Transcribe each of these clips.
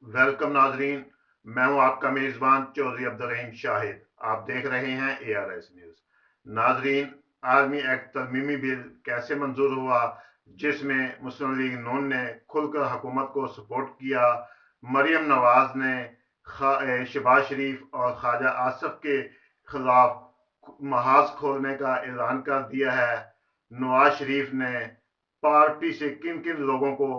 Welcome नाजरीन। मैं हूं आपका मेजबान चौधरी अब्दुल रहीम शाहिद। आप देख रहे हैं ARS न्यूज। नाजरीन, आर्मी एक्ट तरमीमी बिल कैसे मंजूर हुआ, जिसमें मुस्लिम लीग नून ने खुलकर हुकूमत को सपोर्ट किया। मरियम नवाज ने शहबाज शरीफ और ख्वाजा आसिफ के खिलाफ महाज खोलने का ऐलान कर दिया है। नवाज शरीफ ने पार्टी से किन किन लोगों को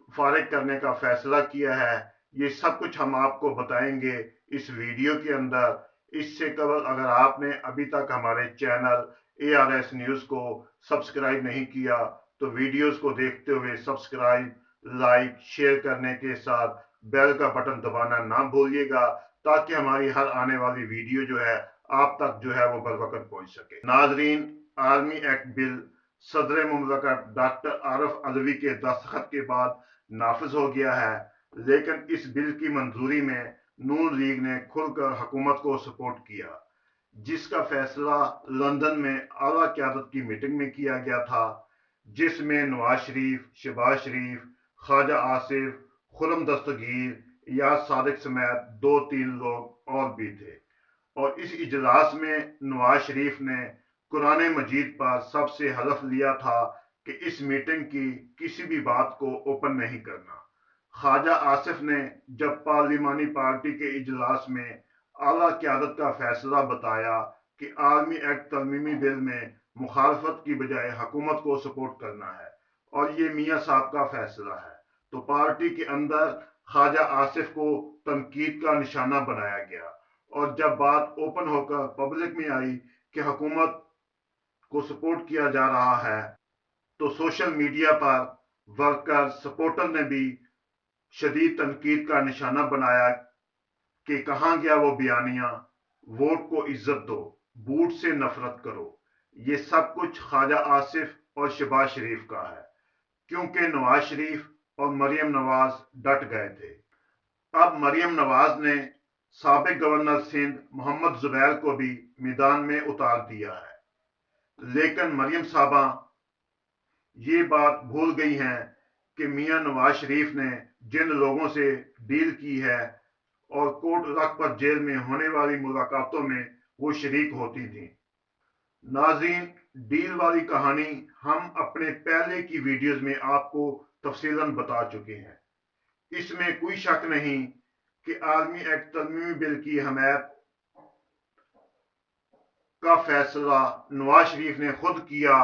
फारिग करने का फैसला किया है, ये सब कुछ हम आपको बताएंगे इस वीडियो के अंदर। इससे कबल अगर आपने अभी तक हमारे चैनल ARS न्यूज को सब्सक्राइब नहीं किया तो वीडियोस को देखते हुए सब्सक्राइब, लाइक, शेयर करने के साथ बेल का बटन दबाना ना भूलिएगा, ताकि हमारी हर आने वाली वीडियो जो है आप तक जो है वो बर वक्त पहुंच सके। नाजरीन, आर्मी एक्ट बिल सदर मुमलकत डॉक्टर आरिफ अलवी के दस्तखत के बाद नाफिज हो गया है, लेकिन इस बिल की मंजूरी में नून लीग ने खुलकर हुकूमत को सपोर्ट किया, जिसका फैसला लंदन में आला क़यादत की मीटिंग में किया गया था, जिसमें नवाज शरीफ, शहबाज शरीफ, ख्वाजा आसिफ, खुर्रम दस्तगीर, याद सादिक समेत 2-3 लोग और भी थे। और इस इजलास में नवाज शरीफ ने कुरान मजीद पर सबसे हलफ लिया था कि इस मीटिंग की किसी भी बात को ओपन नहीं करना। ख्वाजा आसिफ ने जब पार्लिमानी पार्टी के इजलास में आला क़यादत का फैसला बताया कि आर्मी एक्ट तरमीमी बिल में मुखालफत की बजाय हुकूमत को सपोर्ट करना है और ये मियाँ साहब का फैसला है, तो पार्टी के अंदर ख्वाजा आसिफ को तनकीद का निशाना बनाया गया। और जब बात ओपन होकर पब्लिक में आई कि हुकूमत को सपोर्ट किया जा रहा है, तो सोशल मीडिया पर वर्कर सपोर्टर ने भी शदीद तनकीद का निशाना बनाया कि कहाँ गया वो बयानिया, वोट को इज्जत दो, बूट से नफरत करो। ये सब कुछ ख्वाजा आसिफ और शहबाज शरीफ का है, क्योंकि नवाज शरीफ और मरियम नवाज डट गए थे। अब मरियम नवाज ने साबिक गवर्नर सिंध मोहम्मद जुबैर को भी मैदान में उतार दिया है, लेकिन मरियम साहबा ये बात भूल गई हैं कि मियां नवाज शरीफ ने जिन लोगों से डील की है और कोर्ट रख पर जेल में होने वाली मुलाकातों में वो शरीक होती थी। नाज़रीन, डील वाली कहानी हम अपने पहले की वीडियोस में आपको तफसीलन बता चुके हैं। इसमें कोई शक नहीं कि आर्मी एक्ट तरमीमी बिल की हमायत का फैसला नवाज शरीफ ने खुद किया,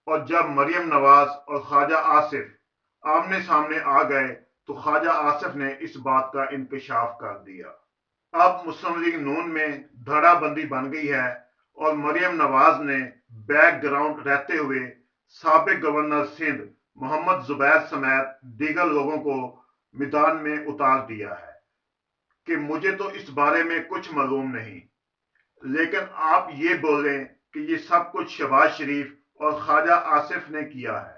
और जब मरियम नवाज और ख्वाजा आसिफ आमने सामने आ गए तो ख्वाजा आसिफ ने इस बात का इंकशाफ कर दिया। अब मुस्लिम लीग नून में धड़ाबंदी बन गई है और मरियम नवाज ने बैकग्राउंड रहते हुए साबिक गवर्नर सिंध मोहम्मद जुबैर समेत दीगर लोगों को मैदान में उतार दिया है कि मुझे तो इस बारे में कुछ मालूम नहीं, लेकिन आप ये बोलें कि ये सब कुछ शहबाज शरीफ और ख्वाजा आसिफ ने किया है।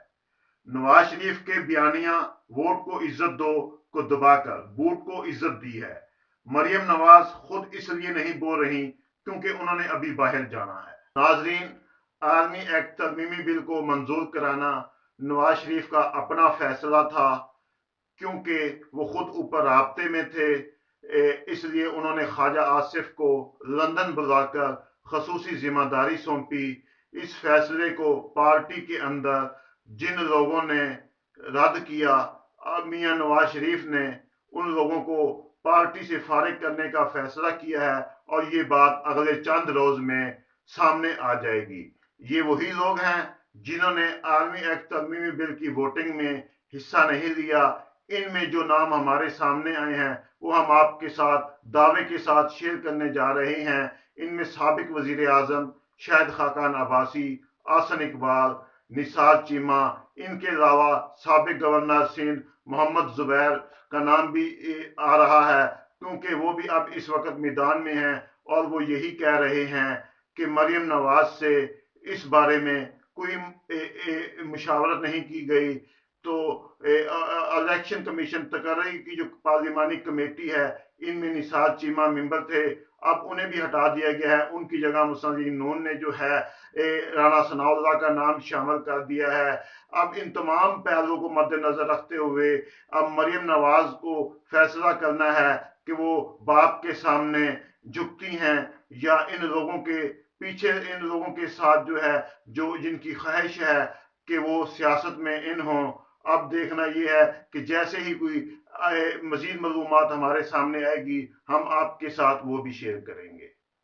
नवाज शरीफ के बयानिया वोट को इज्जत दो को दबाकर बूट को इज्जत दी है। मरियम नवाज खुद इसलिए नहीं बोल रही क्योंकि उन्होंने अभी बाहर जाना है। नाजरीन, आर्मी एक्ट तरमीमी बिल को मंजूर कराना नवाज शरीफ का अपना फैसला था, क्योंकि वो खुद ऊपर राब्ते में थे। इसलिए उन्होंने ख्वाजा आसिफ को लंदन बुलाकर खसूसी जिम्मेदारी सौंपी। इस फैसले को पार्टी के अंदर जिन लोगों ने रद्द किया, मियां नवाज शरीफ ने उन लोगों को पार्टी से फारिग करने का फैसला किया है, और ये बात अगले चंद रोज में सामने आ जाएगी। ये वही लोग हैं जिन्होंने आर्मी एक्ट तरमीमी बिल की वोटिंग में हिस्सा नहीं लिया। इनमें जो नाम हमारे सामने आए हैं वो हम आपके साथ दावे के साथ शेयर करने जा रहे हैं। इनमें साबिक वजीर आजम शाहिद खाकान अब्बासी, आसन इकबाल, निसार चीमा, इनके अलावा साबिक गवर्नर सिंध मोहम्मद जुबैर का नाम भी आ रहा है, क्योंकि वो भी अब इस वक्त मैदान में हैं और वो यही कह रहे हैं कि मरियम नवाज से इस बारे में कोई मुशावरत नहीं की गई। تو الیکشن کمیشن تقرری کی جو پارلیمانی کمیٹی ہے ان میں نثار چیمہ ممبر تھے، اب انہیں بھی ہٹا دیا گیا ہے، ان کی جگہ مسلم نون نے جو ہے رانا ثناء اللہ کا نام شامل کر دیا ہے۔ اب ان تمام پہلوؤں کو مد نظر رکھتے ہوئے اب مریم نواز کو فیصلہ کرنا ہے کہ وہ باپ کے سامنے جھکتی ہیں یا ان لوگوں کے پیچھے، ان لوگوں کے ساتھ جو ہے، جو جن کی خواہش ہے کہ وہ سیاست میں ان ہوں۔ اب دیکھنا یہ ہے کہ جیسے ہی کوئی مزید معلومات ہمارے سامنے آئے گی ہم آپ کے ساتھ وہ بھی شیئر کریں گے۔